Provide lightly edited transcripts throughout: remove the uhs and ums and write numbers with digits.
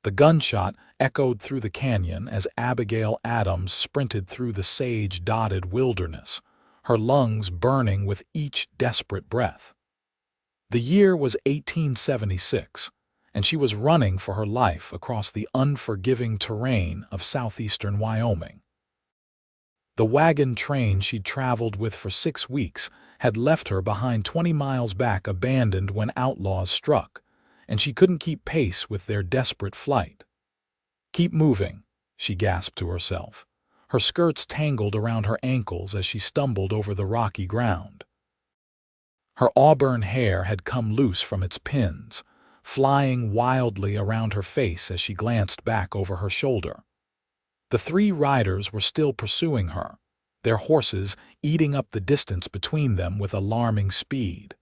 The gunshot echoed through the canyon as Abigail Adams sprinted through the sage-dotted wilderness, her lungs burning with each desperate breath. The year was 1876, and she was running for her life across the unforgiving terrain of southeastern Wyoming. The wagon train she'd traveled with for 6 weeks had left her behind 20 miles back, abandoned when outlaws struck, and she couldn't keep pace with their desperate flight. "Keep moving," she gasped to herself. Her skirts tangled around her ankles as she stumbled over the rocky ground. Her auburn hair had come loose from its pins, flying wildly around her face as she glanced back over her shoulder. The 3 riders were still pursuing her, their horses eating up the distance between them with alarming speed.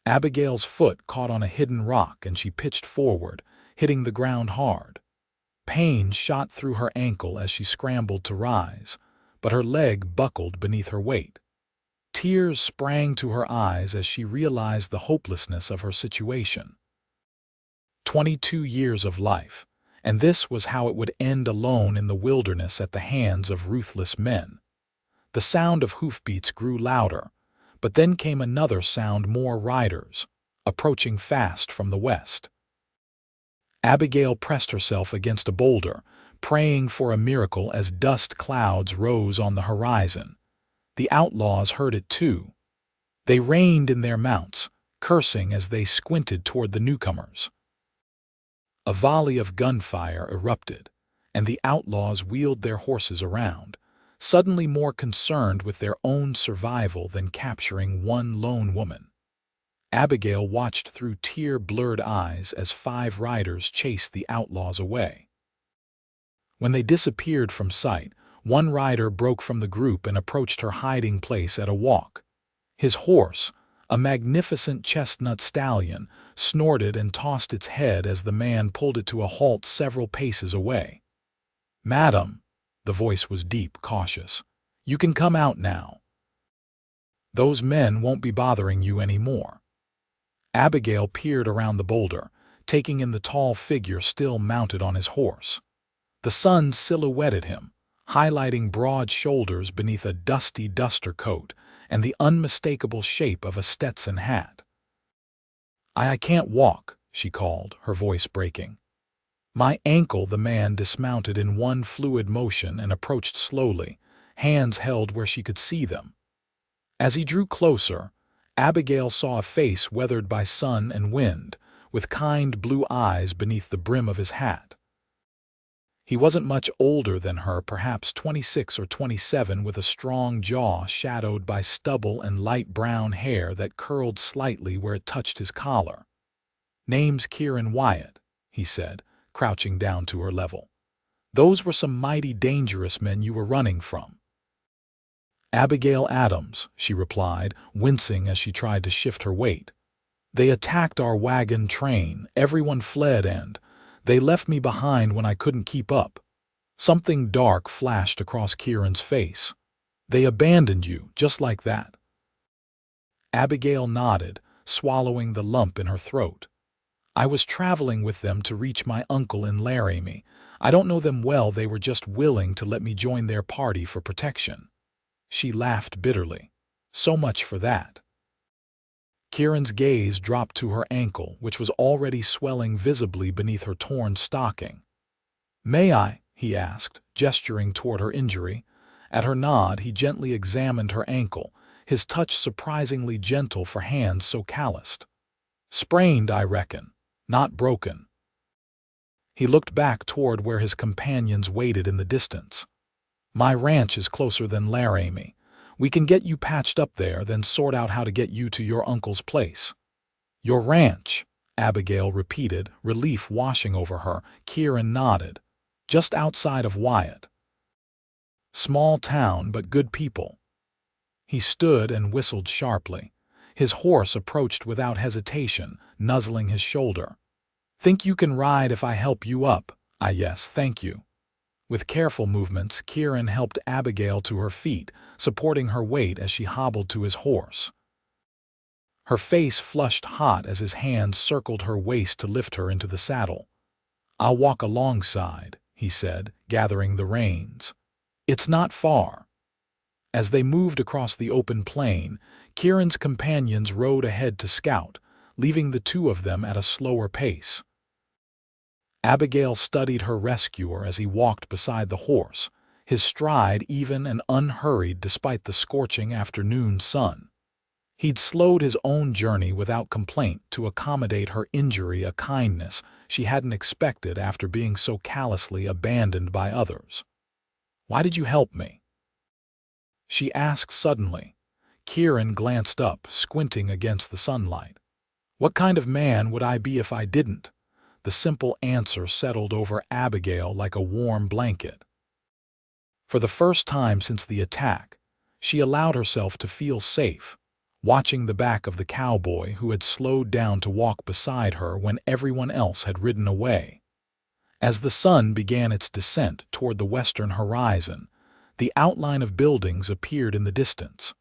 Abigail's foot caught on a hidden rock and she pitched forward, hitting the ground hard. Pain shot through her ankle as she scrambled to rise, but her leg buckled beneath her weight. Tears sprang to her eyes as she realized the hopelessness of her situation. 22 years of life, and this was how it would end alone in the wilderness at the hands of ruthless men. The sound of hoofbeats grew louder, but then came another sound, more riders, approaching fast from the west. Abigail pressed herself against a boulder, praying for a miracle as dust clouds rose on the horizon. The outlaws heard it too. They reined in their mounts, cursing as they squinted toward the newcomers. A volley of gunfire erupted, and the outlaws wheeled their horses around, suddenly more concerned with their own survival than capturing one lone woman. Abigail watched through tear-blurred eyes as 5 riders chased the outlaws away. When they disappeared from sight, one rider broke from the group and approached her hiding place at a walk. His horse, a magnificent chestnut stallion, snorted and tossed its head as the man pulled it to a halt several paces away. "Madam," the voice was deep, cautious, "you can come out now. Those men won't be bothering you anymore." Abigail peered around the boulder, taking in the tall figure still mounted on his horse. The sun silhouetted him, highlighting broad shoulders beneath a dusty duster coat and the unmistakable shape of a Stetson hat. I can't walk," she called, her voice breaking. "My ankle." The man dismounted in one fluid motion and approached slowly, hands held where she could see them. As he drew closer, Abigail saw a face weathered by sun and wind, with kind blue eyes beneath the brim of his hat. He wasn't much older than her, perhaps 26 or 27, with a strong jaw shadowed by stubble and light brown hair that curled slightly where it touched his collar. "Name's Kieran Wyatt," he said, crouching down to her level. "Those were some mighty dangerous men you were running from." "Abigail Adams," she replied, wincing as she tried to shift her weight. "They attacked our wagon train, everyone fled, and they left me behind when I couldn't keep up." Something dark flashed across Kieran's face. "They abandoned you, just like that?" Abigail nodded, swallowing the lump in her throat. "I was traveling with them to reach my uncle in Laramie. I don't know them well, they were just willing to let me join their party for protection." She laughed bitterly. "So much for that." Kieran's gaze dropped to her ankle, which was already swelling visibly beneath her torn stocking. "May I?" he asked, gesturing toward her injury. At her nod, he gently examined her ankle, his touch surprisingly gentle for hands so calloused. "Sprained, I reckon. Not broken." He looked back toward where his companions waited in the distance. "My ranch is closer than Laramie. We can get you patched up there, then sort out how to get you to your uncle's place." "Your ranch," Abigail repeated, relief washing over her. Kieran nodded. "Just outside of Wyatt. Small town, but good people." He stood and whistled sharply. His horse approached without hesitation, nuzzling his shoulder. "Think you can ride if I help you up?" Yes, thank you." With careful movements, Kieran helped Abigail to her feet, supporting her weight as she hobbled to his horse. Her face flushed hot as his hands circled her waist to lift her into the saddle. "I'll walk alongside," he said, gathering the reins. "It's not far." As they moved across the open plain, Kieran's companions rode ahead to scout, leaving the two of them at a slower pace. Abigail studied her rescuer as he walked beside the horse, his stride even and unhurried despite the scorching afternoon sun. He'd slowed his own journey without complaint to accommodate her injury, a kindness she hadn't expected after being so callously abandoned by others. "Why did you help me?" she asked suddenly. Kieran glanced up, squinting against the sunlight. "What kind of man would I be if I didn't?" The simple answer settled over Abigail like a warm blanket. For the first time since the attack, she allowed herself to feel safe, watching the back of the cowboy who had slowed down to walk beside her when everyone else had ridden away. As the sun began its descent toward the western horizon, the outline of buildings appeared in the distance.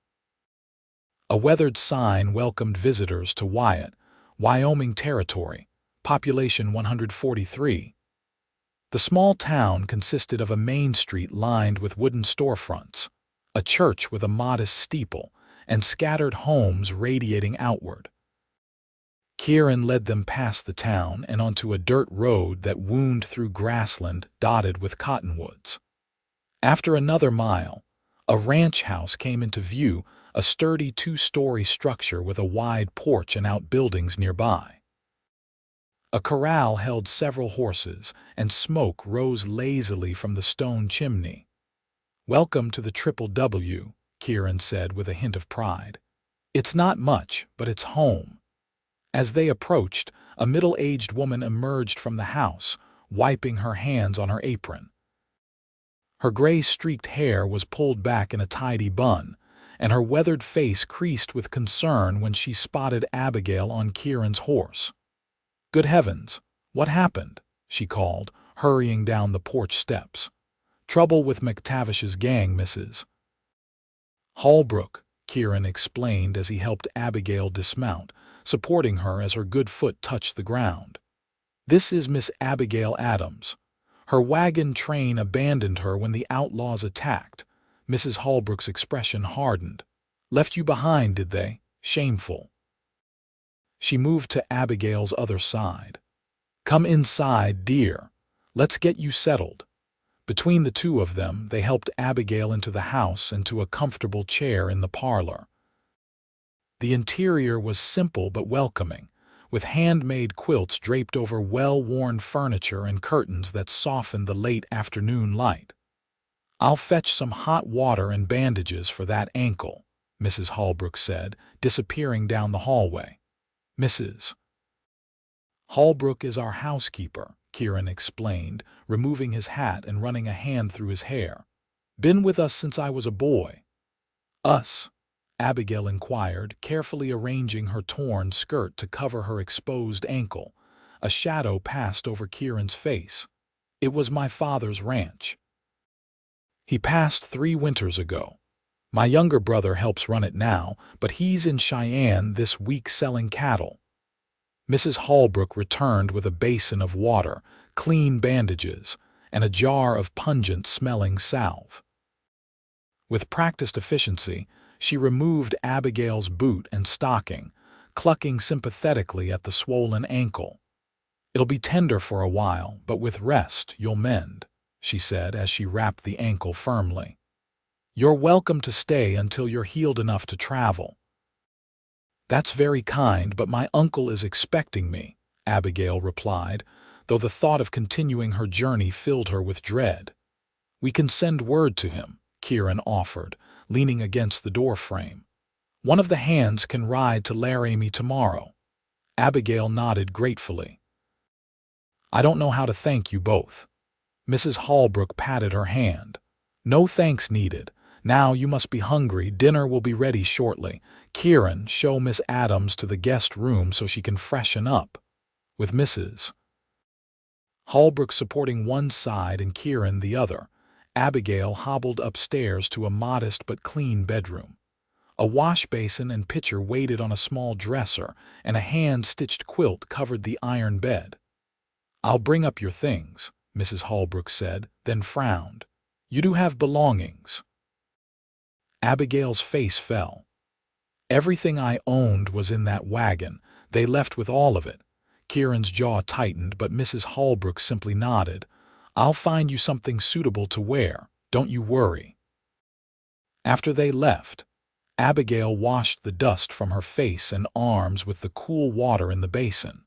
A weathered sign welcomed visitors to Wyatt, Wyoming territory, population 143. The small town consisted of a main street lined with wooden storefronts, a church with a modest steeple, and scattered homes radiating outward. Kieran led them past the town and onto a dirt road that wound through grassland dotted with cottonwoods. After another mile, a ranch house came into view, a sturdy two-story structure with a wide porch and outbuildings nearby. A corral held several horses, and smoke rose lazily from the stone chimney. "Welcome to the Triple W," Kieran said with a hint of pride. "It's not much, but it's home." As they approached, a middle-aged woman emerged from the house, wiping her hands on her apron. Her gray-streaked hair was pulled back in a tidy bun, and her weathered face creased with concern when she spotted Abigail on Kieran's horse. "Good heavens, what happened?" she called, hurrying down the porch steps. "Trouble with McTavish's gang, Mrs. Holbrook," Kieran explained as he helped Abigail dismount, supporting her as her good foot touched the ground. "This is Miss Abigail Adams. Her wagon train abandoned her when the outlaws attacked." Mrs. Holbrook's expression hardened. "Left you behind, did they? Shameful." She moved to Abigail's other side. "Come inside, dear. Let's get you settled." Between the two of them, they helped Abigail into the house and to a comfortable chair in the parlor. The interior was simple but welcoming, with handmade quilts draped over well-worn furniture and curtains that softened the late afternoon light. "I'll fetch some hot water and bandages for that ankle," Mrs. Holbrook said, disappearing down the hallway. "Mrs. Holbrook is our housekeeper," Kieran explained, removing his hat and running a hand through his hair. "Been with us since I was a boy." "Us?" Abigail inquired, carefully arranging her torn skirt to cover her exposed ankle. A shadow passed over Kieran's face. "It was my father's ranch. He passed 3 winters ago. My younger brother helps run it now, but he's in Cheyenne this week selling cattle." Mrs. Holbrook returned with a basin of water, clean bandages, and a jar of pungent-smelling salve. With practiced efficiency, she removed Abigail's boot and stocking, clucking sympathetically at the swollen ankle. "It'll be tender for a while, but with rest you'll mend," she said as she wrapped the ankle firmly. "You're welcome to stay until you're healed enough to travel." "That's very kind, but my uncle is expecting me," Abigail replied, though the thought of continuing her journey filled her with dread. "We can send word to him," Kieran offered, leaning against the doorframe. "One of the hands can ride to Laramie tomorrow." Abigail nodded gratefully. "I don't know how to thank you both." Mrs. Holbrook patted her hand. "No thanks needed. Now you must be hungry. Dinner will be ready shortly. Kieran, show Miss Adams to the guest room so she can freshen up." With Mrs. Holbrook supporting one side and Kieran the other, Abigail hobbled upstairs to a modest but clean bedroom. A wash basin and pitcher waited on a small dresser, and a hand-stitched quilt covered the iron bed. "I'll bring up your things," Mrs. Holbrook said, then frowned. "You do have belongings." Abigail's face fell. "Everything I owned was in that wagon. They left with all of it." Kieran's jaw tightened, but Mrs. Holbrook simply nodded. "I'll find you something suitable to wear. Don't you worry." After they left, Abigail washed the dust from her face and arms with the cool water in the basin.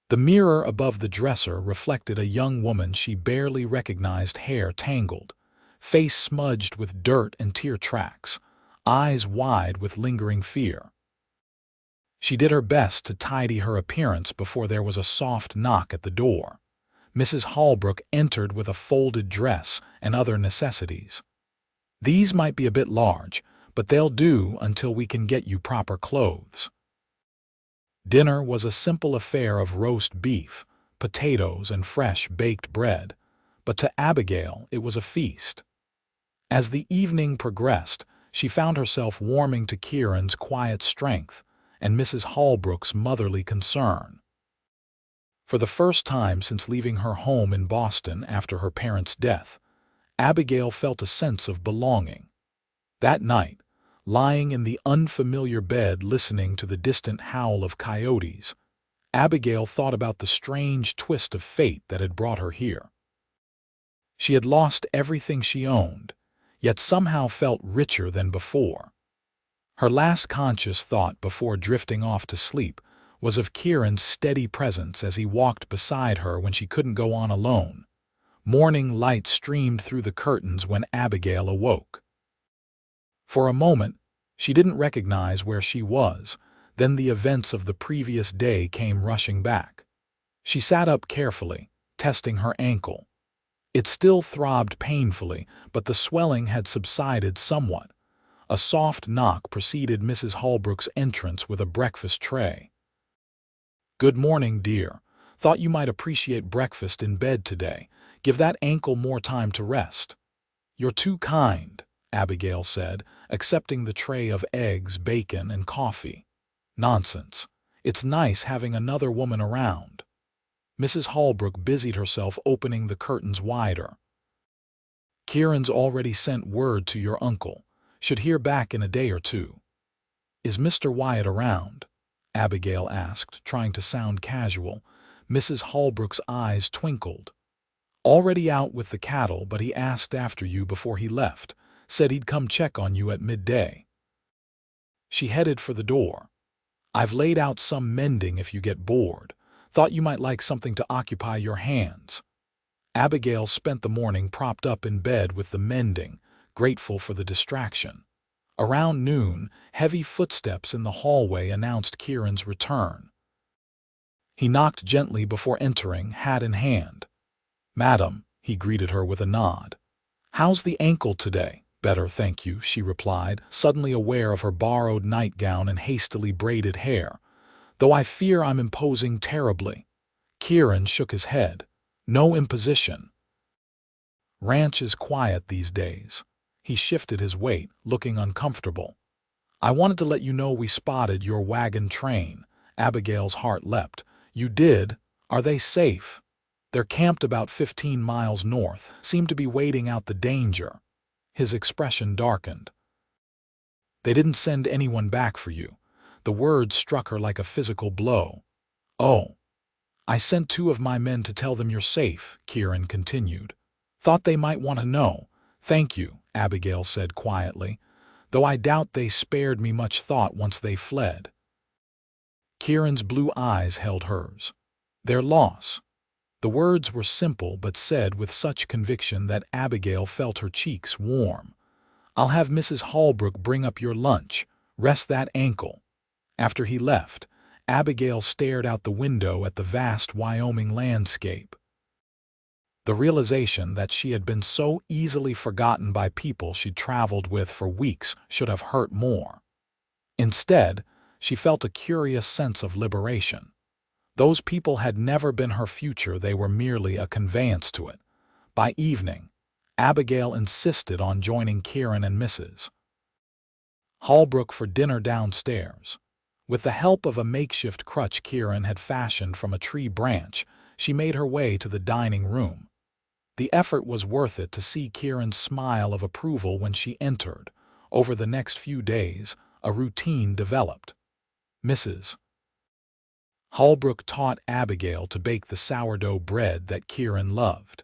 The mirror above the dresser reflected a young woman she barely recognized, hair tangled, face smudged with dirt and tear tracks, eyes wide with lingering fear. She did her best to tidy her appearance before there was a soft knock at the door. Mrs. Holbrook entered with a folded dress and other necessities. "These might be a bit large, but they'll do until we can get you proper clothes." Dinner was a simple affair of roast beef, potatoes, and fresh baked bread, but to Abigail it was a feast. As the evening progressed, she found herself warming to Kieran's quiet strength and Mrs. Holbrook's motherly concern. For the first time since leaving her home in Boston after her parents' death, Abigail felt a sense of belonging. That night, lying in the unfamiliar bed listening to the distant howl of coyotes, Abigail thought about the strange twist of fate that had brought her here. She had lost everything she owned, yet somehow felt richer than before. Her last conscious thought before drifting off to sleep was of Kieran's steady presence as he walked beside her when she couldn't go on alone. Morning light streamed through the curtains when Abigail awoke. For a moment, she didn't recognize where she was, then the events of the previous day came rushing back. She sat up carefully, testing her ankle. It still throbbed painfully, but the swelling had subsided somewhat. A soft knock preceded Mrs. Holbrook's entrance with a breakfast tray. "Good morning, dear. Thought you might appreciate breakfast in bed today. Give that ankle more time to rest." "You're too kind," Abigail said, accepting the tray of eggs, bacon, and coffee. "Nonsense. It's nice having another woman around." Mrs. Holbrook busied herself opening the curtains wider. "Kieran's already sent word to your uncle. Should hear back in a day or two." "Is Mr. Wyatt around?" Abigail asked, trying to sound casual. Mrs. Holbrook's eyes twinkled. "Already out with the cattle, but he asked after you before he left. Said he'd come check on you at midday." She headed for the door. "I've laid out some mending if you get bored. Thought you might like something to occupy your hands." Abigail spent the morning propped up in bed with the mending, grateful for the distraction. Around noon, heavy footsteps in the hallway announced Kieran's return. He knocked gently before entering, hat in hand. "Madam," he greeted her with a nod. "How's the ankle today?" "Better, thank you," she replied, suddenly aware of her borrowed nightgown and hastily braided hair. "Though I fear I'm imposing terribly." Kieran shook his head. "No imposition. Ranch is quiet these days." He shifted his weight, looking uncomfortable. "I wanted to let you know we spotted your wagon train." Abigail's heart leapt. "You did? Are they safe?" "They're camped about 15 miles north, seem to be waiting out the danger." His expression darkened. "They didn't send anyone back for you." The words struck her like a physical blow. "Oh. I sent 2 of my men to tell them you're safe," Kieran continued. "Thought they might want to know." "Thank you," Abigail said quietly, "though I doubt they spared me much thought once they fled." Kieran's blue eyes held hers. "Their loss." The words were simple but said with such conviction that Abigail felt her cheeks warm. "I'll have Mrs. Holbrook bring up your lunch. Rest that ankle." After he left, Abigail stared out the window at the vast Wyoming landscape. The realization that she had been so easily forgotten by people she'd traveled with for weeks should have hurt more. Instead, she felt a curious sense of liberation. Those people had never been her future, they were merely a conveyance to it. By evening, Abigail insisted on joining Kieran and Mrs. Holbrook for dinner downstairs. With the help of a makeshift crutch Kieran had fashioned from a tree branch, she made her way to the dining room. The effort was worth it to see Kieran's smile of approval when she entered. Over the next few days, a routine developed. Mrs. Holbrook taught Abigail to bake the sourdough bread that Kieran loved.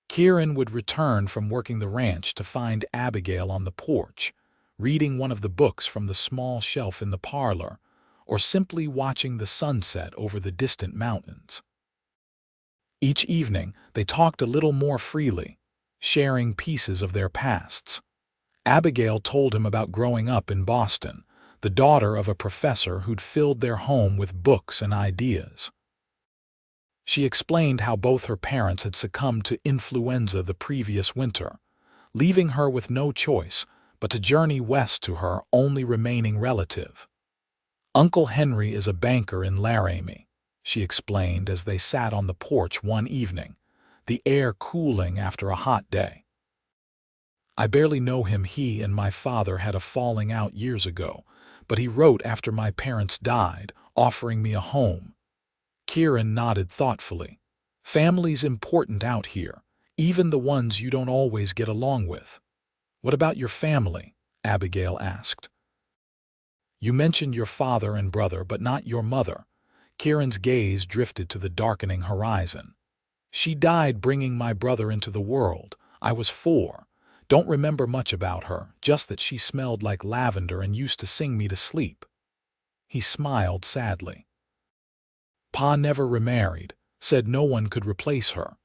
Kieran would return from working the ranch to find Abigail on the porch, reading one of the books from the small shelf in the parlor, or simply watching the sunset over the distant mountains. Each evening, they talked a little more freely, sharing pieces of their pasts. Abigail told him about growing up in Boston, the daughter of a professor who'd filled their home with books and ideas. She explained how both her parents had succumbed to influenza the previous winter, leaving her with no choice but to journey west to her only remaining relative. "Uncle Henry is a banker in Laramie," she explained as they sat on the porch one evening, the air cooling after a hot day. "I barely know him. He and my father had a falling out years ago, but he wrote after my parents died, offering me a home." Kieran nodded thoughtfully. "Family's important out here, even the ones you don't always get along with." "What about your family?" Abigail asked. "You mentioned your father and brother, but not your mother." Kieran's gaze drifted to the darkening horizon. "She died bringing my brother into the world. I was 4. Don't remember much about her, just that she smelled like lavender and used to sing me to sleep." He smiled sadly. "Pa never remarried, said no one could replace her."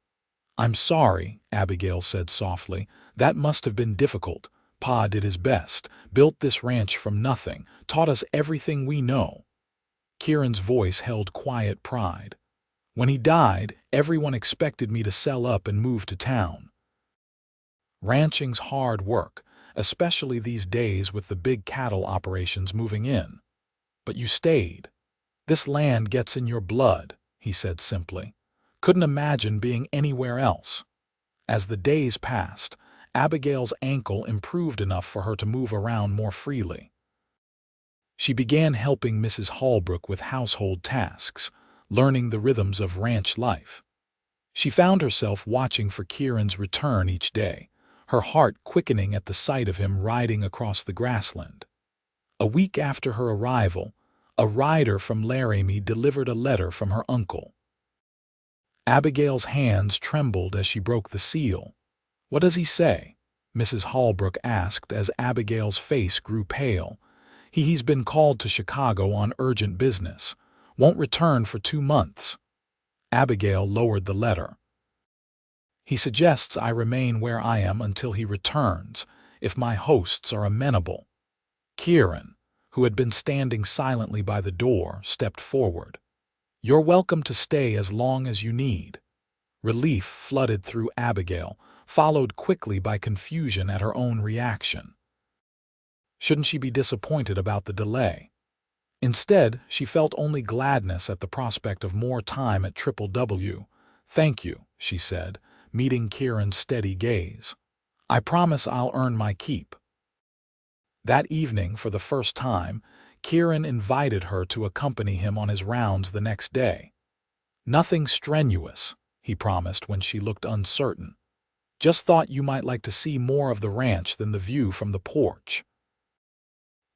"I'm sorry," Abigail said softly. "That must have been difficult. Pa did his best, built this ranch from nothing, taught us everything we know." Kieran's voice held quiet pride. "When he died, everyone expected me to sell up and move to town. Ranching's hard work, especially these days with the big cattle operations moving in. But you stayed. This land gets in your blood," he said simply. "Couldn't imagine being anywhere else." As the days passed, Abigail's ankle improved enough for her to move around more freely. She began helping Mrs. Holbrook with household tasks, learning the rhythms of ranch life. She found herself watching for Kieran's return each day, her heart quickening at the sight of him riding across the grassland. A week after her arrival, a rider from Laramie delivered a letter from her uncle. Abigail's hands trembled as she broke the seal. "What does he say?" Mrs. Holbrook asked as Abigail's face grew pale. He's been called to Chicago on urgent business. Won't return for 2 months." Abigail lowered the letter. "He suggests I remain where I am until he returns, if my hosts are amenable." Kieran, who had been standing silently by the door, stepped forward. "You're welcome to stay as long as you need." Relief flooded through Abigail, followed quickly by confusion at her own reaction. Shouldn't she be disappointed about the delay? Instead, she felt only gladness at the prospect of more time at W. "Thank you," she said, meeting Kieran's steady gaze. "I promise I'll earn my keep." That evening, for the first time, Kieran invited her to accompany him on his rounds the next day. "Nothing strenuous," he promised when she looked uncertain. "Just thought you might like to see more of the ranch than the view from the porch."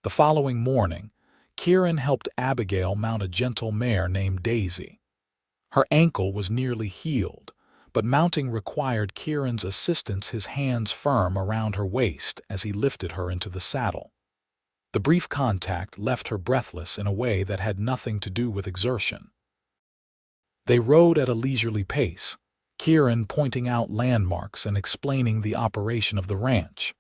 The following morning, Kieran helped Abigail mount a gentle mare named Daisy. Her ankle was nearly healed, but mounting required Kieran's assistance, his hands firm around her waist as he lifted her into the saddle. The brief contact left her breathless in a way that had nothing to do with exertion. They rode at a leisurely pace, Kieran pointing out landmarks and explaining the operation of the ranch.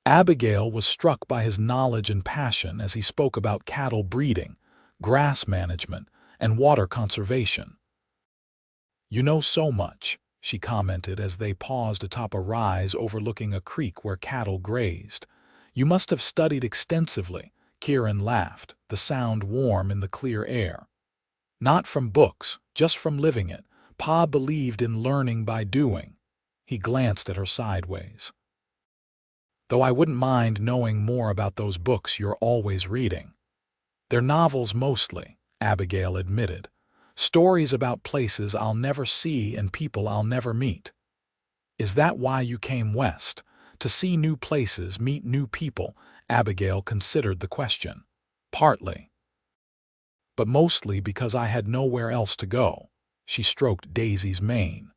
Abigail was struck by his knowledge and passion as he spoke about cattle breeding, grass management, and water conservation. "You know so much," she commented as they paused atop a rise overlooking a creek where cattle grazed. "You must have studied extensively." Kieran laughed, the sound warm in the clear air. "Not from books, just from living it. Pa believed in learning by doing." He glanced at her sideways. "Though I wouldn't mind knowing more about those books you're always reading." "They're novels mostly," Abigail admitted. Stories about places I'll never see and people I'll never meet. Is that why you came west? To see new places, meet new people? Abigail considered the question. Partly. But mostly because I had nowhere else to go. She stroked Daisy's mane.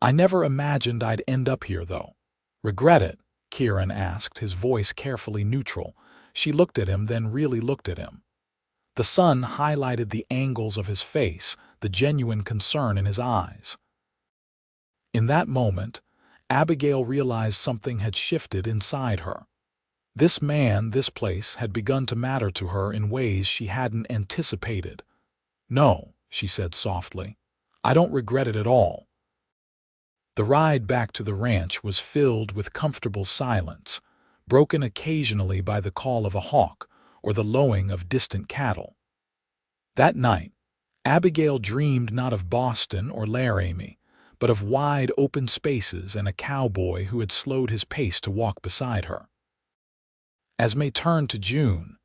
I never imagined I'd end up here, though. Regret it? Kieran asked, his voice carefully neutral. She looked at him, then really looked at him. The sun highlighted the angles of his face, the genuine concern in his eyes. In that moment, Abigail realized something had shifted inside her. This man, this place, had begun to matter to her in ways she hadn't anticipated. No, she said softly. I don't regret it at all. The ride back to the ranch was filled with comfortable silence, broken occasionally by the call of a hawk or the lowing of distant cattle. That night, Abigail dreamed not of Boston or Laramie, but of wide open spaces and a cowboy who had slowed his pace to walk beside her. As May turned to June,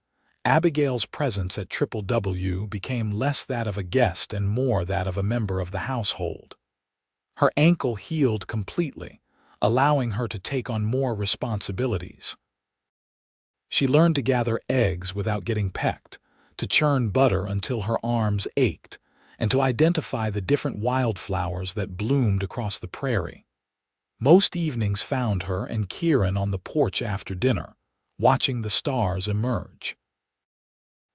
Abigail's presence at Triple W became less that of a guest and more that of a member of the household. Her ankle healed completely, allowing her to take on more responsibilities. She learned to gather eggs without getting pecked, to churn butter until her arms ached, and to identify the different wildflowers that bloomed across the prairie. Most evenings found her and Kieran on the porch after dinner, watching the stars emerge.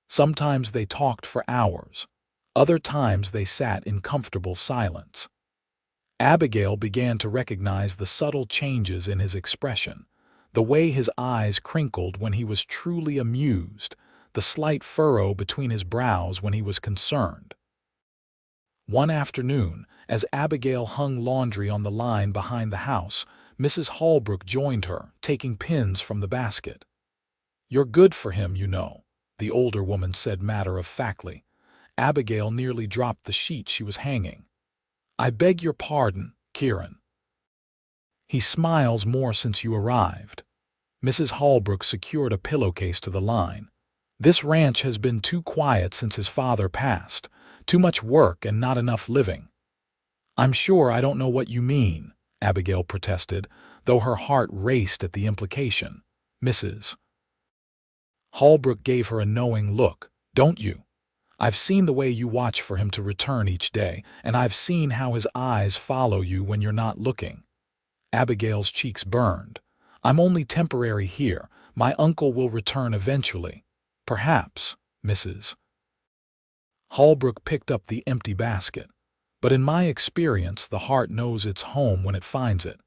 Sometimes they talked for hours. Other times they sat in comfortable silence. Abigail began to recognize the subtle changes in his expression, the way his eyes crinkled when he was truly amused, the slight furrow between his brows when he was concerned. One afternoon, as Abigail hung laundry on the line behind the house, Mrs. Holbrook joined her, taking pins from the basket. "You're good for him, you know," the older woman said matter-of-factly. Abigail nearly dropped the sheet she was hanging. "I beg your pardon, Kieran. He smiles more since you arrived." Mrs. Holbrook secured a pillowcase to the line. "This ranch has been too quiet since his father passed. Too much work and not enough living." "I'm sure I don't know what you mean," Abigail protested, though her heart raced at the implication. Mrs. Holbrook gave her a knowing look. "Don't you? I've seen the way you watch for him to return each day, and I've seen how his eyes follow you when you're not looking." Abigail's cheeks burned. "I'm only temporary here. My uncle will return eventually. Perhaps." Mrs. Holbrook picked up the empty basket. "But in my experience, the heart knows its home when it finds it."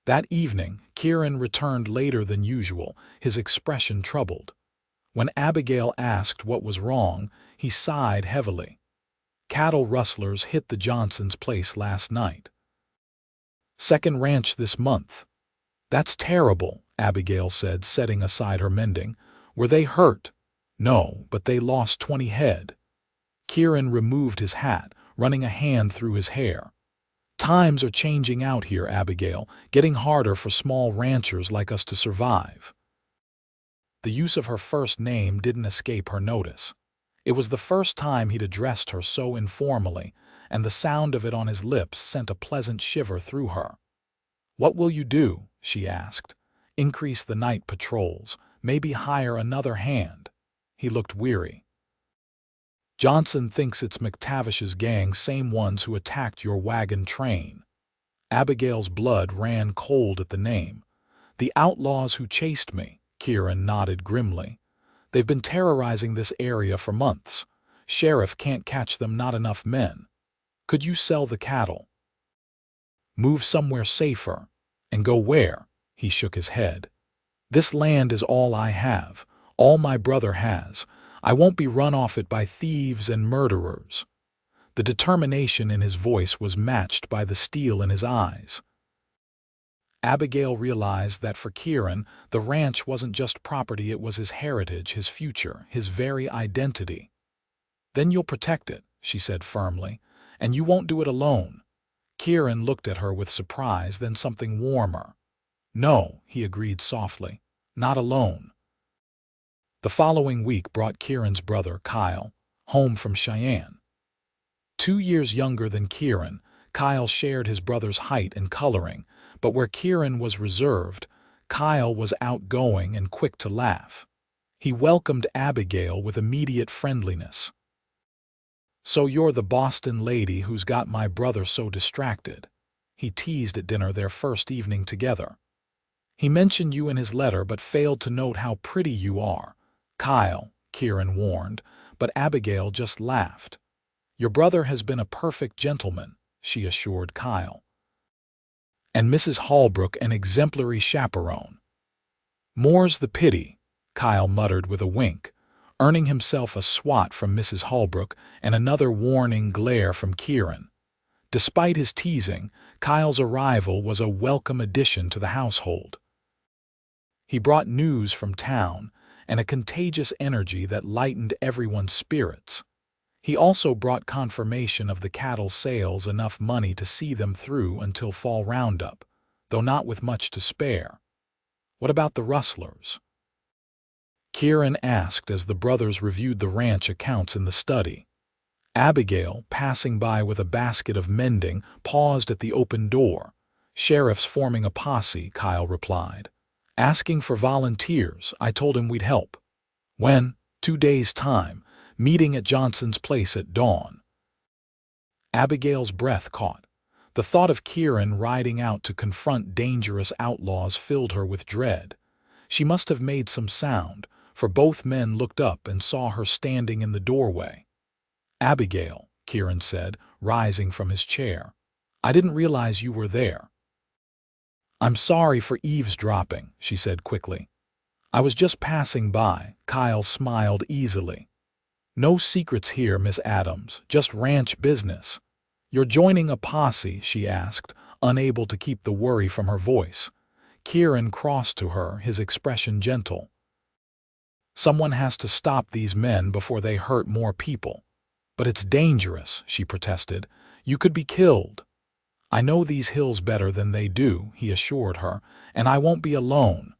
That evening, Kieran returned later than usual, his expression troubled. When Abigail asked what was wrong, he sighed heavily. "Cattle rustlers hit the Johnsons' place last night. Second ranch this month." "That's terrible," Abigail said, setting aside her mending. "Were they hurt?" "No, but they lost 20 head. Kieran removed his hat, running a hand through his hair. "Times are changing out here, Abigail, getting harder for small ranchers like us to survive." The use of her first name didn't escape her notice. It was the first time he'd addressed her so informally, and the sound of it on his lips sent a pleasant shiver through her. "What will you do?" she asked. "Increase the night patrols, maybe hire another hand." He looked weary. "Johnson thinks it's McTavish's gang, same ones who attacked your wagon train." Abigail's blood ran cold at the name. "The outlaws who chased me," Kieran nodded grimly. "They've been terrorizing this area for months. Sheriff can't catch them, not enough men. Could you sell the cattle? Move somewhere safer? And go where?" He shook his head. "This land is all I have, all my brother has. I won't be run off it by thieves and murderers." The determination in his voice was matched by the steel in his eyes. Abigail realized that for Kieran, the ranch wasn't just property, it was his heritage, his future, his very identity. "Then you'll protect it," she said firmly, "and you won't do it alone." Kieran looked at her with surprise, then something warmer. "No," he agreed softly, "not alone." The following week brought Kieran's brother, Kyle, home from Cheyenne. 2 years younger than Kieran, Kyle shared his brother's height and coloring, but where Kieran was reserved, Kyle was outgoing and quick to laugh. He welcomed Abigail with immediate friendliness. "So you're the Boston lady who's got my brother so distracted," he teased at dinner their first evening together. "He mentioned you in his letter but failed to note how pretty you are, Kyle," Kieran warned, but Abigail just laughed. "Your brother has been a perfect gentleman," she assured Kyle. "And Mrs. Holbrook an exemplary chaperone." "More's the pity," Kyle muttered with a wink, earning himself a swat from Mrs. Holbrook and another warning glare from Kieran. Despite his teasing, Kyle's arrival was a welcome addition to the household. He brought news from town and a contagious energy that lightened everyone's spirits. He also brought confirmation of the cattle sales, enough money to see them through until fall roundup, though not with much to spare. "What about the rustlers?" Kieran asked as the brothers reviewed the ranch accounts in the study. Abigail, passing by with a basket of mending, paused at the open door. "Sheriff's forming a posse," Kyle replied. "Asking for volunteers. I told him we'd help." "When?" "2 days' time. Meeting at Johnson's place at dawn." Abigail's breath caught. The thought of Kieran riding out to confront dangerous outlaws filled her with dread. She must have made some sound, for both men looked up and saw her standing in the doorway. "Abigail," Kieran said, rising from his chair. "I didn't realize you were there." "I'm sorry for eavesdropping," she said quickly. "I was just passing by." Kyle smiled easily. "No secrets here, Miss Adams, just ranch business." "You're joining a posse?" she asked, unable to keep the worry from her voice. Kieran crossed to her, his expression gentle. "Someone has to stop these men before they hurt more people." "But it's dangerous," she protested. "You could be killed." "I know these hills better than they do," he assured her, "and I won't be alone.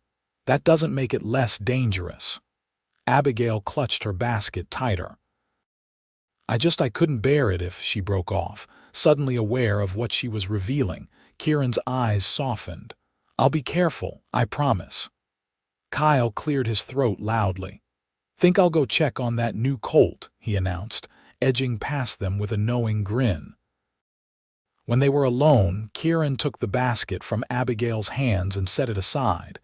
That doesn't make it less dangerous." Abigail clutched her basket tighter. I couldn't bear it if," she broke off, suddenly aware of what she was revealing. Kieran's eyes softened. "I'll be careful, I promise." Kyle cleared his throat loudly. "Think I'll go check on that new colt," he announced, edging past them with a knowing grin. When they were alone, Kieran took the basket from Abigail's hands and set it aside.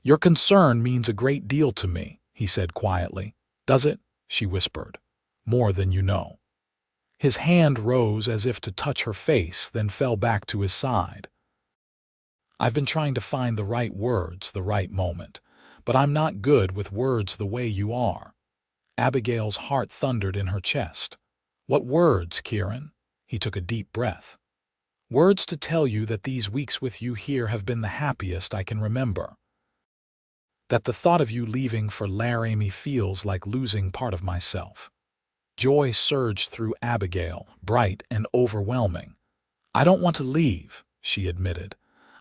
"Your concern means a great deal to me," he said quietly. "Does it?" she whispered. "More than you know." His hand rose as if to touch her face, then fell back to his side. "I've been trying to find the right words, the right moment, but I'm not good with words the way you are." Abigail's heart thundered in her chest. "What words, Kieran?" He took a deep breath. "Words to tell you that these weeks with you here have been the happiest I can remember. That the thought of you leaving for Laramie feels like losing part of myself." Joy surged through Abigail, bright and overwhelming. "I don't want to leave," she admitted.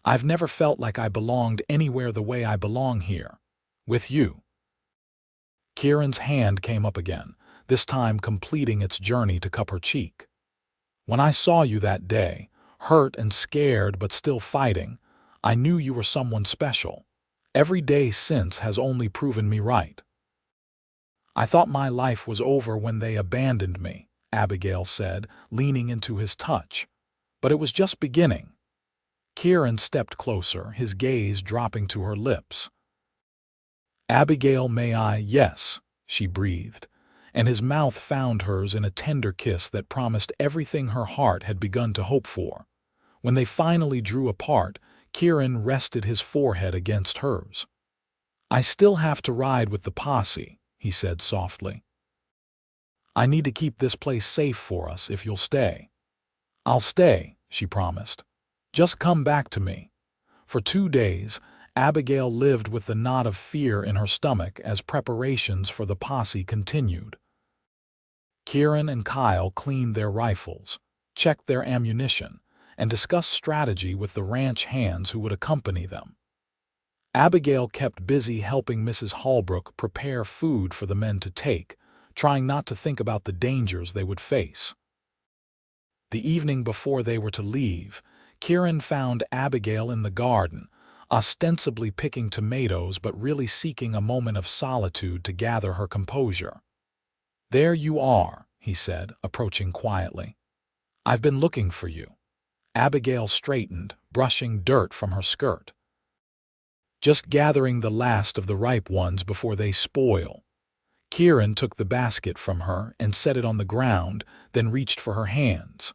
"I've never felt like I belonged anywhere the way I belong here. With you." Kieran's hand came up again, this time completing its journey to cup her cheek. "When I saw you that day, hurt and scared but still fighting, I knew you were someone special. Every day since has only proven me right." "I thought my life was over when they abandoned me," Abigail said, leaning into his touch. "But it was just beginning." Kieran stepped closer, his gaze dropping to her lips. "Abigail, may I?" "Yes," she breathed, and his mouth found hers in a tender kiss that promised everything her heart had begun to hope for. When they finally drew apart, Kieran rested his forehead against hers. "I still have to ride with the posse," he said softly. "I need to keep this place safe for us if you'll stay." "I'll stay," she promised. "Just come back to me." For 2 days, Abigail lived with the knot of fear in her stomach as preparations for the posse continued. Kieran and Kyle cleaned their rifles, checked their ammunition, and discussed strategy with the ranch hands who would accompany them. Abigail kept busy helping Mrs. Holbrook prepare food for the men to take, trying not to think about the dangers they would face. The evening before they were to leave, Kieran found Abigail in the garden, ostensibly picking tomatoes but really seeking a moment of solitude to gather her composure. "There you are," he said, approaching quietly. "I've been looking for you." Abigail straightened, brushing dirt from her skirt. "Just gathering the last of the ripe ones before they spoil." Kieran took the basket from her and set it on the ground, then reached for her hands.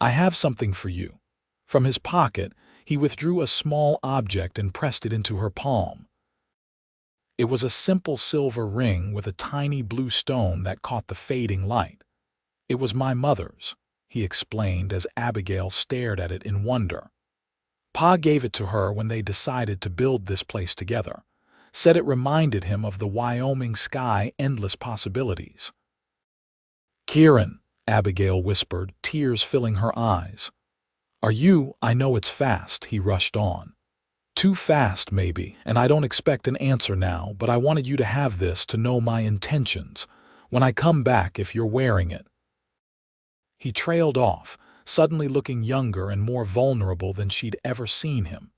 "I have something for you." From his pocket, he withdrew a small object and pressed it into her palm. It was a simple silver ring with a tiny blue stone that caught the fading light. "It was my mother's," he explained as Abigail stared at it in wonder. "Pa gave it to her when they decided to build this place together. Said it reminded him of the Wyoming sky, endless possibilities." "Kieran," Abigail whispered, tears filling her eyes. I know it's fast," he rushed on. "Too fast, maybe, and I don't expect an answer now, but I wanted you to have this to know my intentions. When I come back, if you're wearing it." He trailed off, suddenly looking younger and more vulnerable than she'd ever seen him.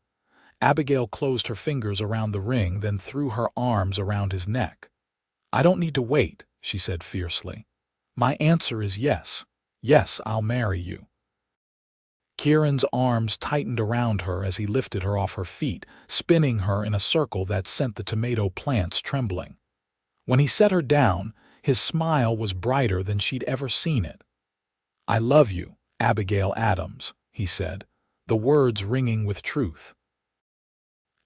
Abigail closed her fingers around the ring, then threw her arms around his neck. "I don't need to wait," she said fiercely. "My answer is yes. Yes, I'll marry you." Kieran's arms tightened around her as he lifted her off her feet, spinning her in a circle that sent the tomato plants trembling. When he set her down, his smile was brighter than she'd ever seen it. "I love you, Abigail Adams," he said, the words ringing with truth.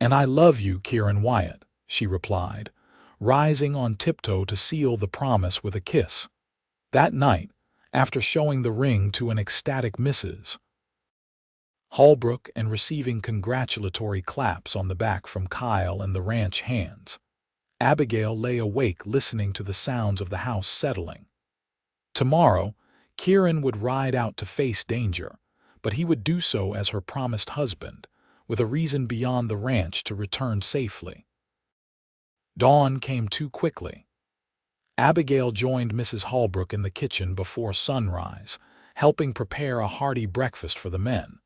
"And I love you, Kieran Wyatt," she replied, rising on tiptoe to seal the promise with a kiss. That night, after showing the ring to an ecstatic Mrs. Holbrook and receiving congratulatory claps on the back from Kyle and the ranch hands, Abigail lay awake listening to the sounds of the house settling. Tomorrow, Kieran would ride out to face danger, but he would do so as her promised husband, with a reason beyond the ranch to return safely. Dawn came too quickly. Abigail joined Mrs. Holbrook in the kitchen before sunrise, helping prepare a hearty breakfast for the men.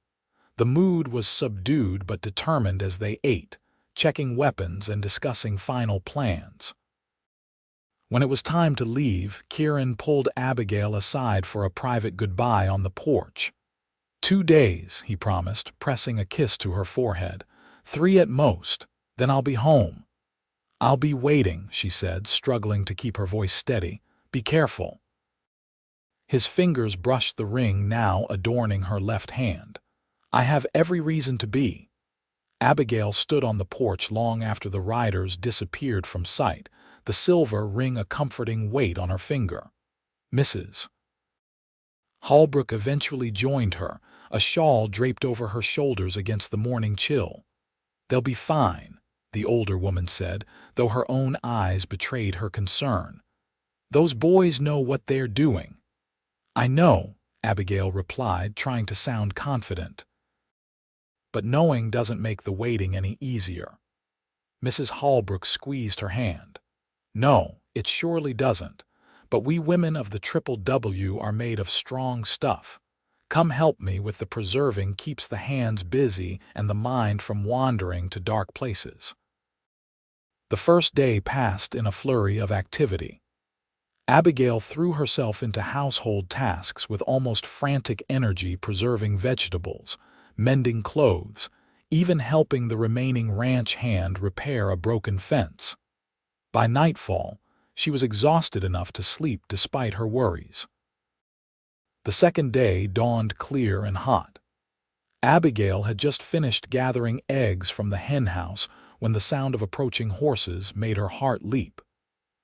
The mood was subdued but determined as they ate, checking weapons and discussing final plans. When it was time to leave, Kieran pulled Abigail aside for a private goodbye on the porch. 2 days, he promised, pressing a kiss to her forehead. 3 at most, then I'll be home. "I'll be waiting," she said, struggling to keep her voice steady. "Be careful." His fingers brushed the ring now adorning her left hand. "I have every reason to be." Abigail stood on the porch long after the riders disappeared from sight, the silver ring a comforting weight on her finger. Mrs. Holbrook eventually joined her, a shawl draped over her shoulders against the morning chill. "They'll be fine," the older woman said, though her own eyes betrayed her concern. "Those boys know what they're doing." "I know," Abigail replied, trying to sound confident. "But knowing doesn't make the waiting any easier." Mrs. Holbrook squeezed her hand. "No, it surely doesn't. But we women of the Triple W are made of strong stuff. Come help me with the preserving keeps the hands busy and the mind from wandering to dark places." The first day passed in a flurry of activity. Abigail threw herself into household tasks with almost frantic energy, preserving vegetables, mending clothes, even helping the remaining ranch hand repair a broken fence. By nightfall, she was exhausted enough to sleep despite her worries. The second day dawned clear and hot. Abigail had just finished gathering eggs from the henhouse when the sound of approaching horses made her heart leap.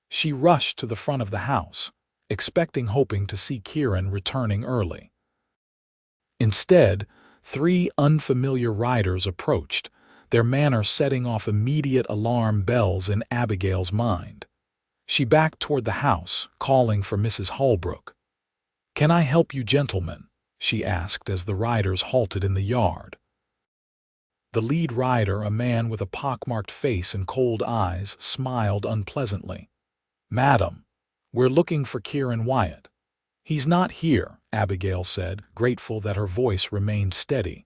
She rushed to the front of the house, hoping to see Kieran returning early. Instead, 3 unfamiliar riders approached, their manner setting off immediate alarm bells in Abigail's mind. She backed toward the house, calling for Mrs. Holbrook. "Can I help you, gentlemen?" she asked as the riders halted in the yard. The lead rider, a man with a pockmarked face and cold eyes, smiled unpleasantly. "Madam, we're looking for Kieran Wyatt." "He's not here," Abigail said, grateful that her voice remained steady.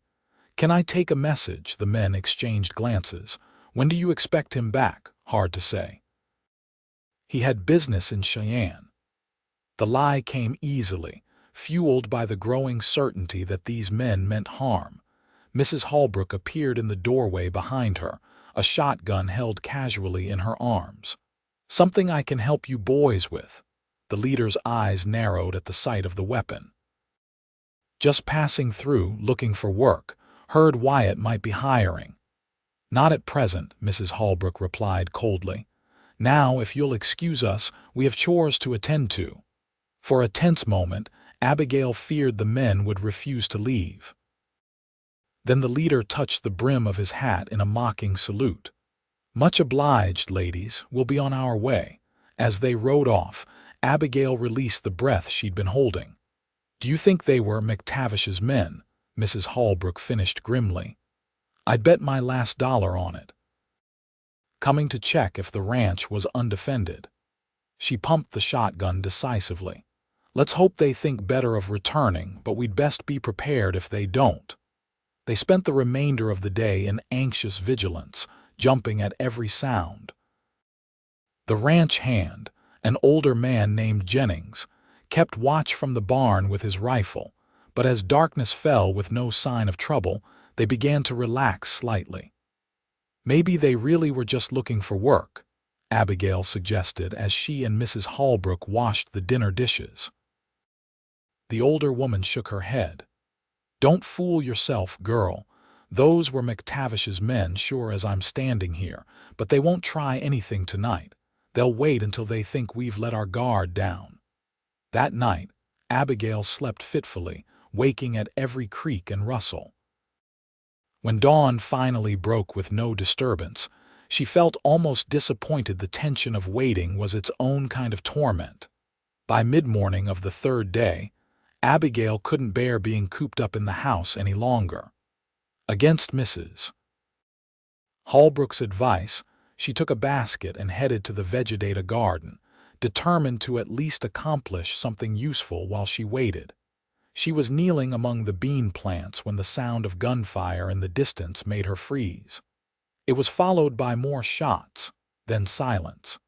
"Can I take a message?" The men exchanged glances. "When do you expect him back?" "Hard to say. He had business in Cheyenne." The lie came easily, fueled by the growing certainty that these men meant harm. Mrs. Holbrook appeared in the doorway behind her, a shotgun held casually in her arms. "Something I can help you boys with." The leader's eyes narrowed at the sight of the weapon. "Just passing through, looking for work. Heard Wyatt might be hiring." "Not at present," Mrs. Holbrook replied coldly. "Now, if you'll excuse us, we have chores to attend to." For a tense moment, Abigail feared the men would refuse to leave. Then the leader touched the brim of his hat in a mocking salute. "Much obliged, ladies. We'll be on our way." As they rode off, Abigail released the breath she'd been holding. "Do you think they were McTavish's men?" Mrs. Holbrook finished grimly. "I'd bet my last dollar on it." Coming to check if the ranch was undefended. She pumped the shotgun decisively. "Let's hope they think better of returning, but we'd best be prepared if they don't." They spent the remainder of the day in anxious vigilance, jumping at every sound. The ranch hand, an older man named Jennings, kept watch from the barn with his rifle, but as darkness fell with no sign of trouble, they began to relax slightly. "Maybe they really were just looking for work," Abigail suggested as she and Mrs. Holbrook washed the dinner dishes. The older woman shook her head. "Don't fool yourself, girl. Those were McTavish's men, sure as I'm standing here, but they won't try anything tonight. They'll wait until they think we've let our guard down." That night, Abigail slept fitfully, waking at every creak and rustle. When dawn finally broke with no disturbance, she felt almost disappointed. The tension of waiting was its own kind of torment. By mid-morning of the third day, Abigail couldn't bear being cooped up in the house any longer. Against Mrs. Holbrook's advice, she took a basket and headed to the Vegetative garden, determined to at least accomplish something useful while she waited. She was kneeling among the bean plants when the sound of gunfire in the distance made her freeze. It was followed by more shots, then silence.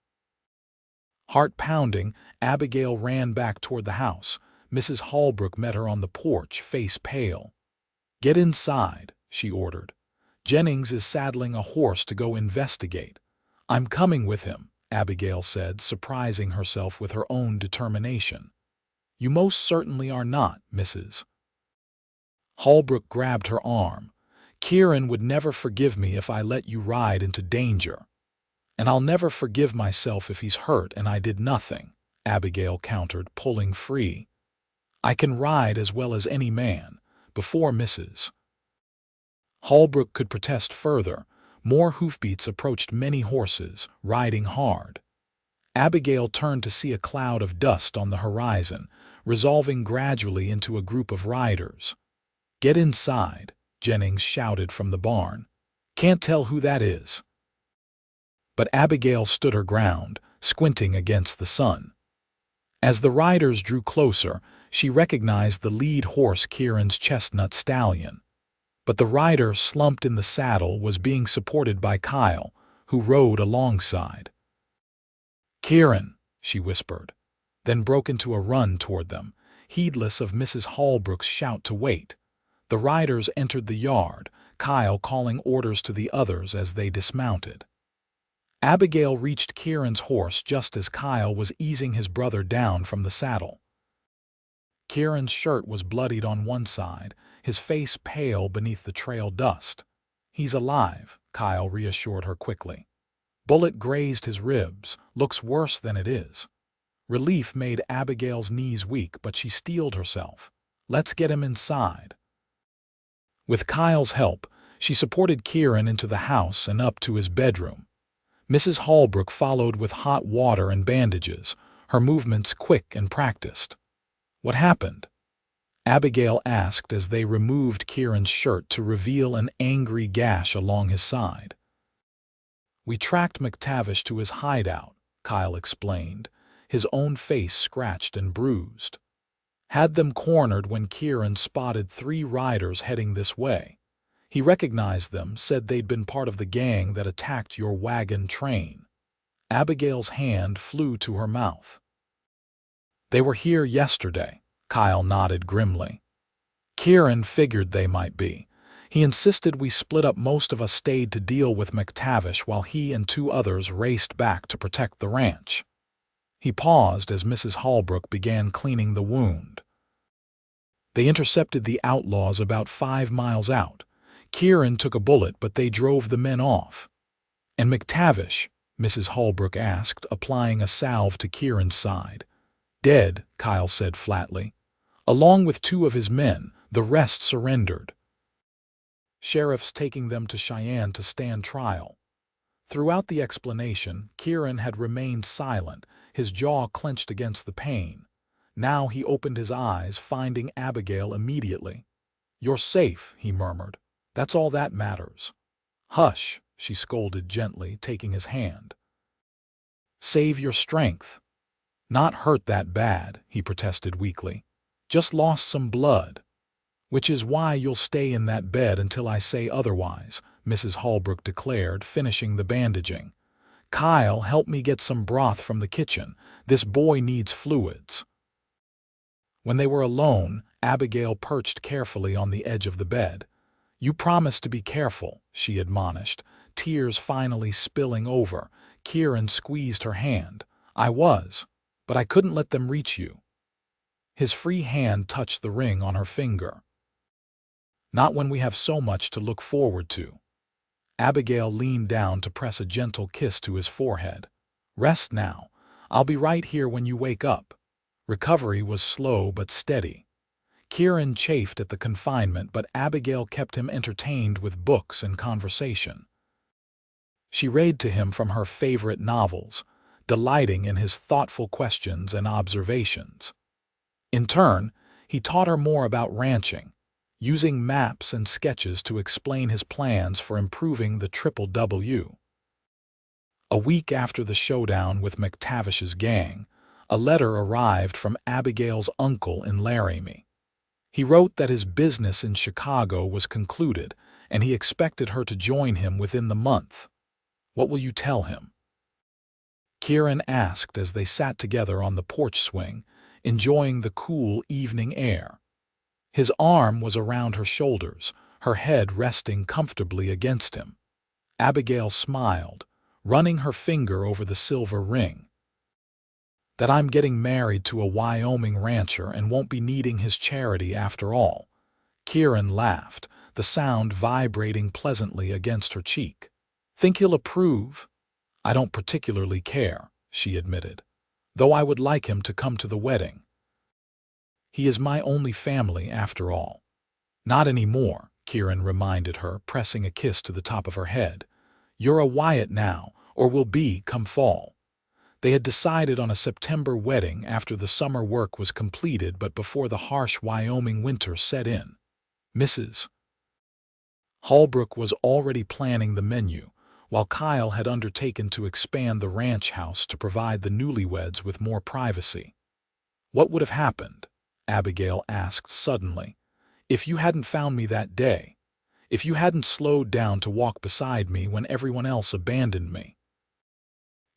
Heart pounding, Abigail ran back toward the house. Mrs. Holbrook met her on the porch, face pale. "Get inside," she ordered. "Jennings is saddling a horse to go investigate." "I'm coming with him," Abigail said, surprising herself with her own determination. "You most certainly are not, Mrs. Holbrook grabbed her arm. "Kieran would never forgive me if I let you ride into danger. And I'll never forgive myself if he's hurt and I did nothing," Abigail countered, pulling free. "I can ride as well as any man." Before Mrs. Holbrook could protest further, more hoofbeats approached many horses, riding hard. Abigail turned to see a cloud of dust on the horizon, resolving gradually into a group of riders. "Get inside," Jennings shouted from the barn. "Can't tell who that is." But Abigail stood her ground, squinting against the sun. As the riders drew closer, she recognized the lead horse, Kieran's chestnut stallion. But the rider slumped in the saddle was being supported by Kyle, who rode alongside. "Kieran," she whispered, then broke into a run toward them, heedless of Mrs. Holbrook's shout to wait. The riders entered the yard, Kyle calling orders to the others as they dismounted. Abigail reached Kieran's horse just as Kyle was easing his brother down from the saddle. Kieran's shirt was bloodied on one side, his face pale beneath the trail dust. "He's alive," Kyle reassured her quickly. "Bullet grazed his ribs, looks worse than it is." Relief made Abigail's knees weak, but she steeled herself. "Let's get him inside." With Kyle's help, she supported Kieran into the house and up to his bedroom. Mrs. Holbrook followed with hot water and bandages, her movements quick and practiced. "What happened?" Abigail asked as they removed Kieran's shirt to reveal an angry gash along his side. "We tracked McTavish to his hideout," Kyle explained, his own face scratched and bruised. Had them cornered when Kieran spotted 3 riders heading this way. He recognized them, said they'd been part of the gang that attacked your wagon train. Abigail's hand flew to her mouth. They were here yesterday, Kyle nodded grimly. Kieran figured they might be. He insisted we split up. Most of us stayed to deal with McTavish while he and 2 others raced back to protect the ranch. He paused as Mrs. Holbrook began cleaning the wound. They intercepted the outlaws about 5 miles out. Kieran took a bullet, but they drove the men off. And McTavish? Mrs. Holbrook asked, applying a salve to Kieran's side. Dead, Kyle said flatly. Along with 2 of his men, the rest surrendered. Sheriff's taking them to Cheyenne to stand trial. Throughout the explanation, Kieran had remained silent, his jaw clenched against the pain. Now he opened his eyes, finding Abigail immediately. You're safe, he murmured. That's all that matters. Hush, she scolded gently, taking his hand. Save your strength. Not hurt that bad, he protested weakly. Just lost some blood. Which is why you'll stay in that bed until I say otherwise, Mrs. Holbrook declared, finishing the bandaging. Kyle, help me get some broth from the kitchen. This boy needs fluids. When they were alone, Abigail perched carefully on the edge of the bed. You promised to be careful, she admonished, tears finally spilling over. Kieran squeezed her hand. I was, but I couldn't let them reach you. His free hand touched the ring on her finger. Not when we have so much to look forward to. Abigail leaned down to press a gentle kiss to his forehead. Rest now. I'll be right here when you wake up. Recovery was slow but steady. Kieran chafed at the confinement, but Abigail kept him entertained with books and conversation. She read to him from her favorite novels, delighting in his thoughtful questions and observations. In turn, he taught her more about ranching, using maps and sketches to explain his plans for improving the Triple W. A week after the showdown with McTavish's gang, a letter arrived from Abigail's uncle in Laramie. He wrote that his business in Chicago was concluded, and he expected her to join him within the month. What will you tell him? Kieran asked as they sat together on the porch swing, enjoying the cool evening air. His arm was around her shoulders, her head resting comfortably against him. Abigail smiled, running her finger over the silver ring. That I'm getting married to a Wyoming rancher and won't be needing his charity after all. Kieran laughed, the sound vibrating pleasantly against her cheek. Think he'll approve? I don't particularly care, she admitted, though I would like him to come to the wedding. He is my only family after all. Not anymore, Kieran reminded her, pressing a kiss to the top of her head. You're a Wyatt now, or will be come fall. They had decided on a September wedding after the summer work was completed but before the harsh Wyoming winter set in. Mrs. Holbrook was already planning the menu, while Kyle had undertaken to expand the ranch house to provide the newlyweds with more privacy. What would have happened? Abigail asked suddenly. If you hadn't found me that day, if you hadn't slowed down to walk beside me when everyone else abandoned me.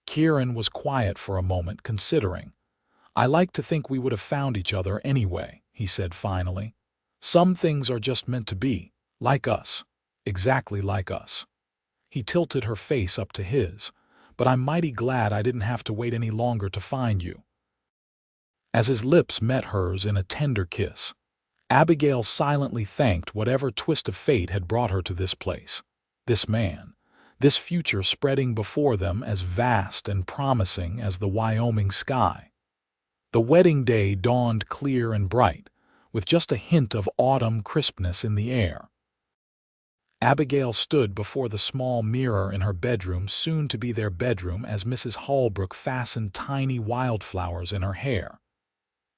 Kieran was quiet for a moment, considering. I like to think we would have found each other anyway, he said finally. Some things are just meant to be, like us, exactly like us. He tilted her face up to his, but I'm mighty glad I didn't have to wait any longer to find you. As his lips met hers in a tender kiss, Abigail silently thanked whatever twist of fate had brought her to this place, this man, this future spreading before them as vast and promising as the Wyoming sky. The wedding day dawned clear and bright, with just a hint of autumn crispness in the air. Abigail stood before the small mirror in her bedroom, soon to be their bedroom, as Mrs. Holbrook fastened tiny wildflowers in her hair.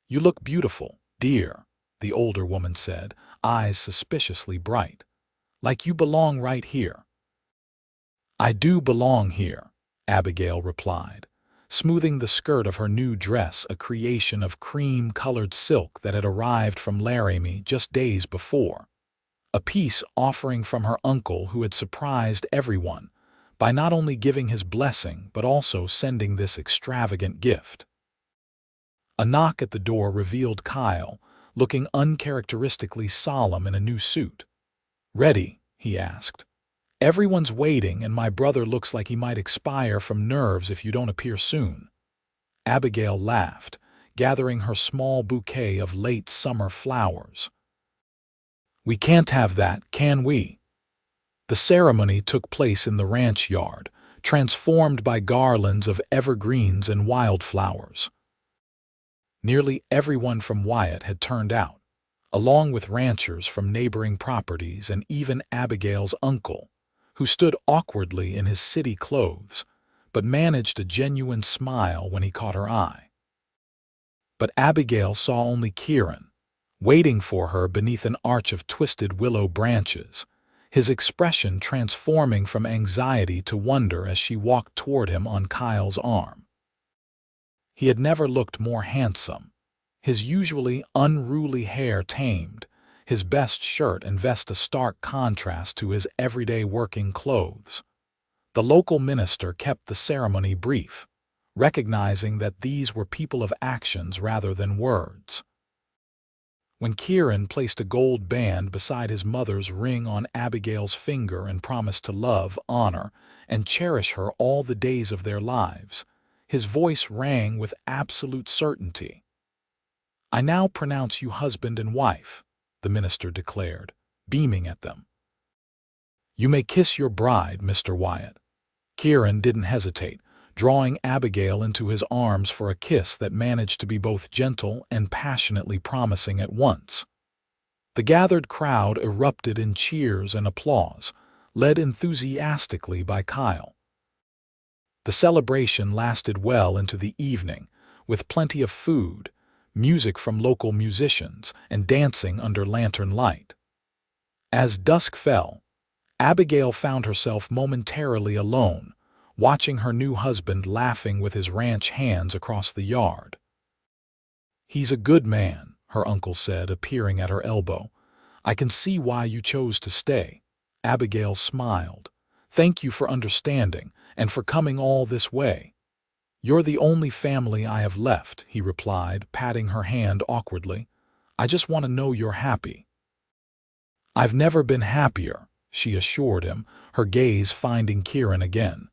You look beautiful, dear, the older woman said, eyes suspiciously bright. Like you belong right here. I do belong here, Abigail replied, smoothing the skirt of her new dress, a creation of cream-colored silk that had arrived from Laramie just days before. A peace offering from her uncle, who had surprised everyone by not only giving his blessing but also sending this extravagant gift. A knock at the door revealed Kyle, looking uncharacteristically solemn in a new suit. "Ready?" he asked. "Everyone's waiting, and my brother looks like he might expire from nerves if you don't appear soon." Abigail laughed, gathering her small bouquet of late summer flowers. "We can't have that, can we?" The ceremony took place in the ranch yard, transformed by garlands of evergreens and wildflowers. Nearly everyone from Wyatt had turned out, along with ranchers from neighboring properties and even Abigail's uncle, who stood awkwardly in his city clothes, but managed a genuine smile when he caught her eye. But Abigail saw only Kieran, waiting for her beneath an arch of twisted willow branches, his expression transforming from anxiety to wonder as she walked toward him on Kyle's arm. He had never looked more handsome, his usually unruly hair tamed, his best shirt and vest a stark contrast to his everyday working clothes. The local minister kept the ceremony brief, recognizing that these were people of actions rather than words. When Kieran placed a gold band beside his mother's ring on Abigail's finger and promised to love, honor, and cherish her all the days of their lives, his voice rang with absolute certainty. "I now pronounce you husband and wife," the minister declared, beaming at them. "You may kiss your bride, Mr. Wyatt." Kieran didn't hesitate, drawing Abigail into his arms for a kiss that managed to be both gentle and passionately promising at once. The gathered crowd erupted in cheers and applause, led enthusiastically by Kyle. The celebration lasted well into the evening, with plenty of food, music from local musicians, and dancing under lantern light. As dusk fell, Abigail found herself momentarily alone, watching her new husband laughing with his ranch hands across the yard. "He's a good man," her uncle said, appearing at her elbow. "I can see why you chose to stay." Abigail smiled. "Thank you for understanding and for coming all this way." "You're the only family I have left," he replied, patting her hand awkwardly. "I just want to know you're happy." "I've never been happier," she assured him, her gaze finding Kieran again.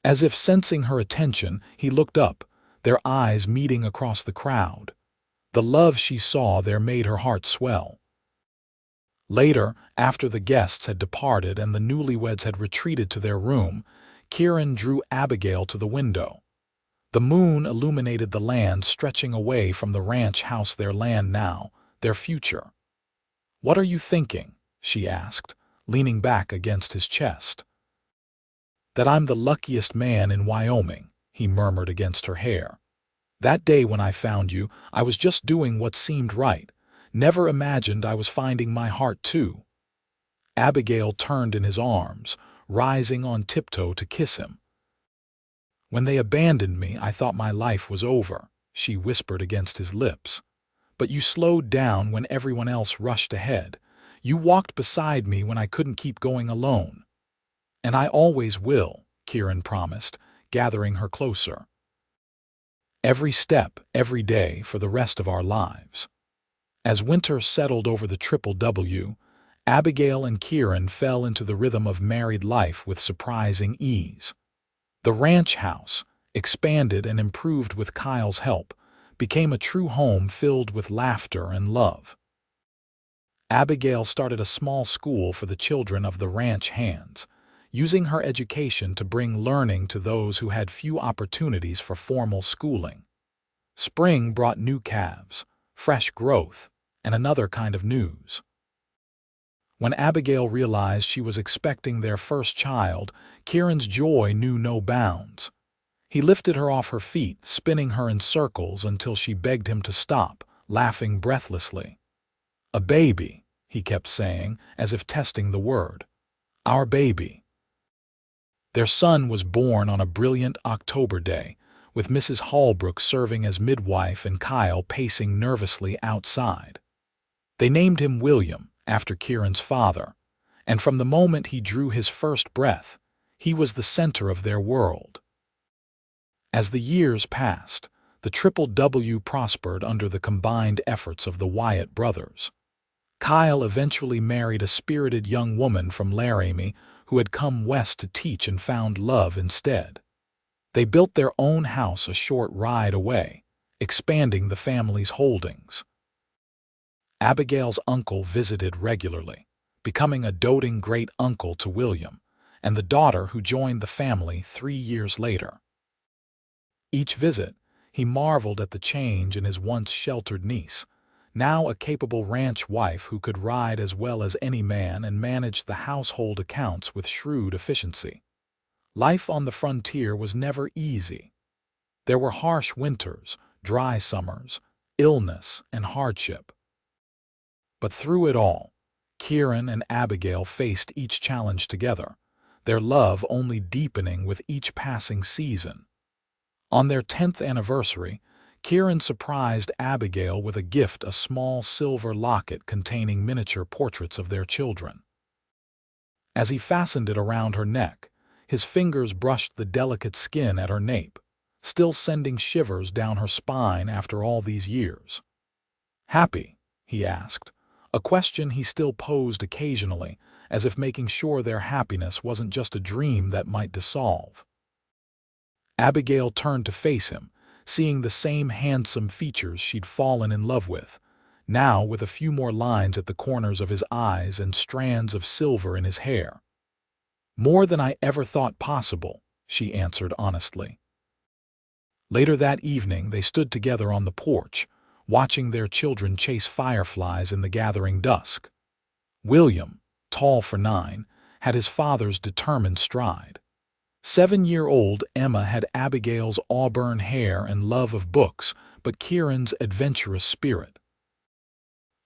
As if sensing her attention, he looked up, their eyes meeting across the crowd. The love she saw there made her heart swell. Later, after the guests had departed and the newlyweds had retreated to their room, Kieran drew Abigail to the window. The moon illuminated the land stretching away from the ranch house, their land now, their future. "What are you thinking?" she asked, leaning back against his chest. "That I'm the luckiest man in Wyoming," he murmured against her hair. "That day when I found you, I was just doing what seemed right. Never imagined I was finding my heart too." Abigail turned in his arms, rising on tiptoe to kiss him. "When they abandoned me, I thought my life was over," she whispered against his lips. "But you slowed down when everyone else rushed ahead. You walked beside me when I couldn't keep going alone." "And I always will," Kieran promised, gathering her closer. "Every step, every day, for the rest of our lives." As winter settled over the Triple W, Abigail and Kieran fell into the rhythm of married life with surprising ease. The ranch house, expanded and improved with Kyle's help, became a true home filled with laughter and love. Abigail started a small school for the children of the ranch hands, using her education to bring learning to those who had few opportunities for formal schooling. Spring brought new calves, fresh growth, and another kind of news. When Abigail realized she was expecting their first child, Kieran's joy knew no bounds. He lifted her off her feet, spinning her in circles until she begged him to stop, laughing breathlessly. "A baby," he kept saying, as if testing the word. "Our baby." Their son was born on a brilliant October day, with Mrs. Holbrook serving as midwife and Kyle pacing nervously outside. They named him William, after Kieran's father, and from the moment he drew his first breath, he was the center of their world. As the years passed, the Triple W prospered under the combined efforts of the Wyatt brothers. Kyle eventually married a spirited young woman from Laramie who had come west to teach and found love instead. They built their own house a short ride away, expanding the family's holdings. Abigail's uncle visited regularly, becoming a doting great-uncle to William, and the daughter who joined the family 3 years later. Each visit, he marveled at the change in his once sheltered niece, now a capable ranch wife who could ride as well as any man and manage the household accounts with shrewd efficiency. Life on the frontier was never easy. There were harsh winters, dry summers, illness, and hardship. But through it all, Kieran and Abigail faced each challenge together, their love only deepening with each passing season. On their 10th anniversary, Kieran surprised Abigail with a gift, a small silver locket containing miniature portraits of their children. As he fastened it around her neck, his fingers brushed the delicate skin at her nape, still sending shivers down her spine after all these years. "Happy?" he asked, a question he still posed occasionally, as if making sure their happiness wasn't just a dream that might dissolve. Abigail turned to face him, seeing the same handsome features she'd fallen in love with, now with a few more lines at the corners of his eyes and strands of silver in his hair. "More than I ever thought possible," she answered honestly. Later that evening they stood together on the porch, watching their children chase fireflies in the gathering dusk. William, tall for 9, had his father's determined stride. 7-year-old Emma had Abigail's auburn hair and love of books, but Kieran's adventurous spirit.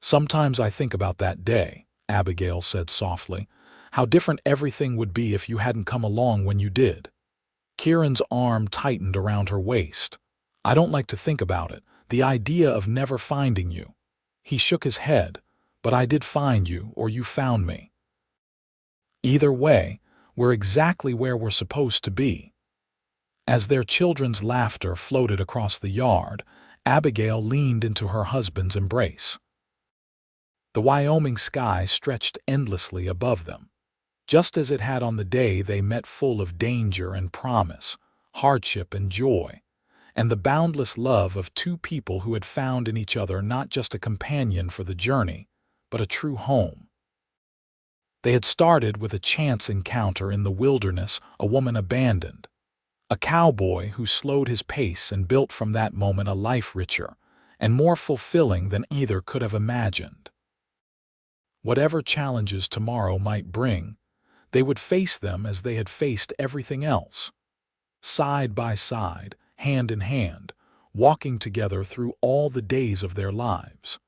"Sometimes I think about that day," Abigail said softly, "how different everything would be if you hadn't come along when you did." Kieran's arm tightened around her waist. "I don't like to think about it, the idea of never finding you." He shook his head. "But I did find you, or you found me. Either way, we're exactly where we're supposed to be." As their children's laughter floated across the yard, Abigail leaned into her husband's embrace. The Wyoming sky stretched endlessly above them, just as it had on the day they met, full of danger and promise, hardship and joy, and the boundless love of two people who had found in each other not just a companion for the journey, but a true home. They had started with a chance encounter in the wilderness a woman abandoned, a cowboy who slowed his pace and built from that moment a life richer and more fulfilling than either could have imagined. Whatever challenges tomorrow might bring, they would face them as they had faced everything else, side by side, hand in hand, walking together through all the days of their lives.